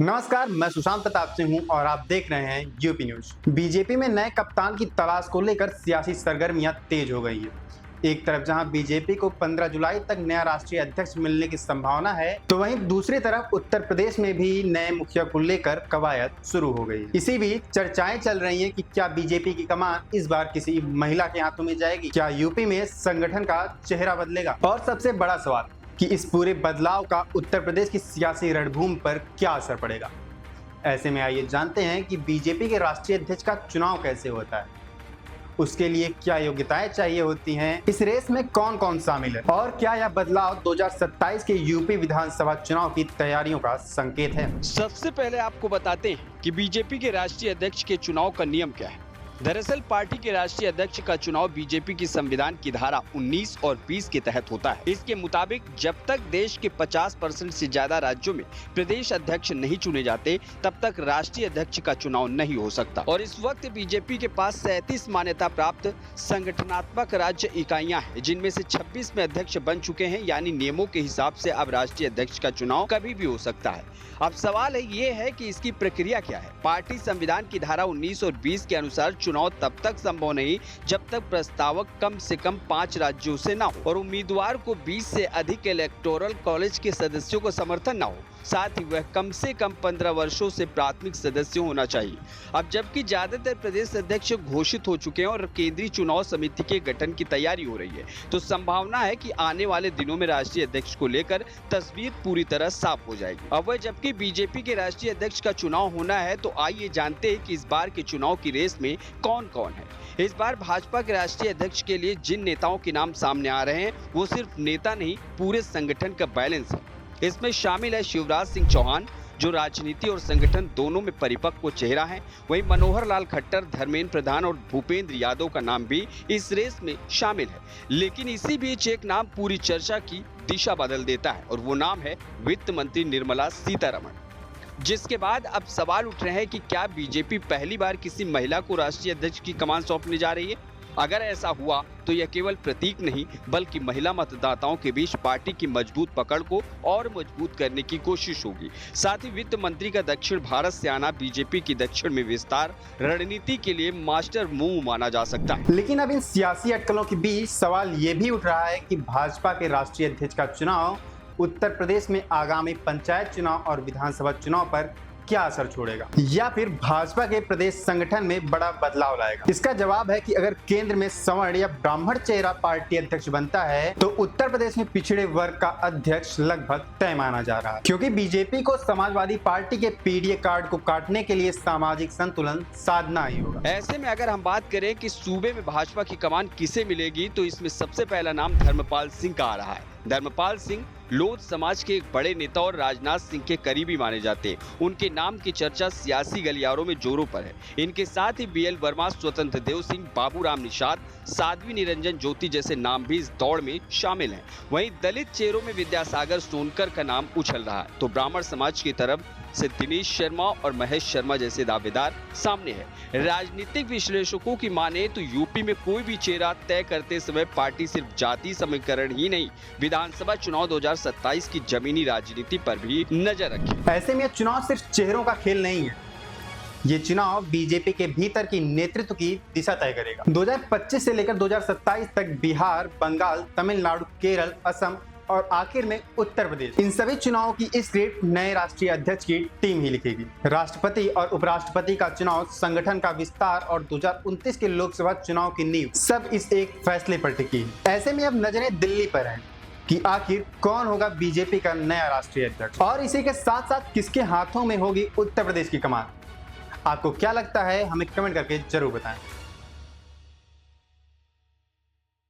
नमस्कार, मैं सुशांत प्रताप सिंह हूं और आप देख रहे हैं यूपी न्यूज। बीजेपी में नए कप्तान की तलाश को लेकर सियासी सरगर्मियां तेज हो गई हैं। एक तरफ जहां बीजेपी को 15 जुलाई तक नया राष्ट्रीय अध्यक्ष मिलने की संभावना है, तो वहीं दूसरी तरफ उत्तर प्रदेश में भी नए मुखिया को लेकर कवायद शुरू हो गई है। इसी बीच चर्चाएं चल रही हैं कि क्या बीजेपी की कमान इस बार किसी महिला के हाथों में जाएगी, क्या यूपी में संगठन का चेहरा बदलेगा, और सबसे बड़ा सवाल कि इस पूरे बदलाव का उत्तर प्रदेश की सियासी रणभूमि पर क्या असर पड़ेगा। ऐसे में आइए जानते हैं कि बीजेपी के राष्ट्रीय अध्यक्ष का चुनाव कैसे होता है, उसके लिए क्या योग्यताएं चाहिए होती हैं, इस रेस में कौन कौन शामिल है, और क्या यह बदलाव 2027 के यूपी विधानसभा चुनाव की तैयारियों का संकेत है। सबसे पहले आपको बताते हैं कि बीजेपी के राष्ट्रीय अध्यक्ष के चुनाव का नियम क्या है। दरअसल पार्टी के राष्ट्रीय अध्यक्ष का चुनाव बीजेपी की संविधान की धारा 19 और 20 के तहत होता है। इसके मुताबिक जब तक देश के 50% से ज्यादा राज्यों में प्रदेश अध्यक्ष नहीं चुने जाते, तब तक राष्ट्रीय अध्यक्ष का चुनाव नहीं हो सकता। और इस वक्त बीजेपी के पास 37 मान्यता प्राप्त संगठनात्मक राज्य इकाइयां हैं, जिनमें से 26 में अध्यक्ष बन चुके हैं। यानी नियमों के हिसाब से अब राष्ट्रीय अध्यक्ष का चुनाव कभी भी हो सकता है। अब सवाल ये है कि इसकी प्रक्रिया क्या है। पार्टी संविधान की धारा 19 और 20 के अनुसार चुनाव तब तक संभव नहीं जब तक प्रस्तावक कम से कम 5 राज्यों से ना हो और उम्मीदवार को 20 से अधिक इलेक्टोरल कॉलेज के सदस्यों को समर्थन ना हो। साथ ही वह कम से कम 15 वर्षों से प्राथमिक सदस्य होना चाहिए। अब जबकि ज्यादातर प्रदेश अध्यक्ष घोषित हो चुके हैं और केंद्रीय चुनाव समिति के गठन की तैयारी हो रही है, तो संभावना है कि आने वाले दिनों में राष्ट्रीय अध्यक्ष को लेकर तस्वीर पूरी तरह साफ हो जाएगी। अब वह जबकि बीजेपी के राष्ट्रीय अध्यक्ष का चुनाव होना है, तो आइए जानते हैं कि इस बार के चुनाव की रेस में कौन कौन है। इस बार भाजपा के राष्ट्रीय अध्यक्ष के लिए जिन नेताओं के नाम सामने आ रहे हैं, वो सिर्फ नेता नहीं, पूरे संगठन का बैलेंस है। इसमें शामिल है शिवराज सिंह चौहान, जो राजनीति और संगठन दोनों में परिपक्व चेहरा है। वहीं मनोहर लाल खट्टर, धर्मेंद्र प्रधान और भूपेंद्र यादव का नाम भी इस रेस में शामिल है। लेकिन इसी बीच एक नाम पूरी चर्चा की दिशा बदल देता है और वो नाम है वित्त मंत्री निर्मला सीतारमण। जिसके बाद अब सवाल उठ रहे हैं कि क्या बीजेपी पहली बार किसी महिला को राष्ट्रीय अध्यक्ष की कमान सौंपने जा रही है। अगर ऐसा हुआ तो यह केवल प्रतीक नहीं, बल्कि महिला मतदाताओं के बीच पार्टी की मजबूत पकड़ को और मजबूत करने की कोशिश होगी। साथ ही वित्त मंत्री का दक्षिण भारत से आना बीजेपी की दक्षिण में विस्तार रणनीति के लिए मास्टर मूव माना जा सकता है। लेकिन अब इन सियासी अटकलों के बीच सवाल ये भी उठ रहा है कि भाजपा के राष्ट्रीय अध्यक्ष का चुनाव उत्तर प्रदेश में आगामी पंचायत चुनाव और विधानसभा चुनाव पर क्या असर छोड़ेगा, या फिर भाजपा के प्रदेश संगठन में बड़ा बदलाव लाएगा। इसका जवाब है कि अगर केंद्र में सवर्ण या ब्राह्मण चेहरा पार्टी अध्यक्ष बनता है, तो उत्तर प्रदेश में पिछड़े वर्ग का अध्यक्ष लगभग तय माना जा रहा है, क्योंकि बीजेपी को समाजवादी पार्टी के पीडीए कार्ड को काटने के लिए सामाजिक संतुलन साधना ही होगा। ऐसे में अगर हम बात करें कि सूबे में भाजपा की कमान किसे मिलेगी, तो इसमें सबसे पहला नाम धर्मपाल सिंह का आ रहा है। धर्मपाल सिंह लोध समाज के एक बड़े नेता और राजनाथ सिंह के करीबी माने जाते हैं। उनके नाम की चर्चा सियासी गलियारों में जोरों पर है। इनके साथ ही बीएल वर्मा, स्वतंत्र देव सिंह, बाबूराम निषाद, साध्वी निरंजन ज्योति जैसे नाम भी इस दौड़ में शामिल हैं। वहीं दलित चेहरों में विद्यासागर सोनकर का नाम उछल रहा है, तो ब्राह्मण समाज की तरफ से दिनेश शर्मा और महेश शर्मा जैसे दावेदार सामने हैं। राजनीतिक विश्लेषकों की माने तो यूपी में कोई भी चेहरा तय करते समय पार्टी सिर्फ जाति समीकरण ही नहीं, विधानसभा चुनाव 2027 की जमीनी राजनीति पर भी नजर रखे। ऐसे में चुनाव सिर्फ चेहरों का खेल नहीं है, ये चुनाव बीजेपी के भीतर की नेतृत्व की दिशा तय करेगा। 2025 से लेकर 2027 तक बिहार, बंगाल, तमिलनाडु, केरल, असम और आखिर में उत्तर प्रदेश, इन सभी चुनावों की स्क्रिप्ट नए राष्ट्रीय अध्यक्ष की टीम ही लिखेगी। राष्ट्रपति और उपराष्ट्रपति का चुनाव, संगठन का विस्तार और 2029 के लोकसभा चुनाव की नींव, सब इस एक फैसले पर टिकी है। ऐसे में अब नजरें दिल्ली पर हैं कि आखिर कौन होगा बीजेपी का नया राष्ट्रीय अध्यक्ष, और इसी के साथ साथ किसके हाथों में होगी उत्तर प्रदेश की कमान। आपको क्या लगता है, हमें कमेंट करके जरूर बताएं।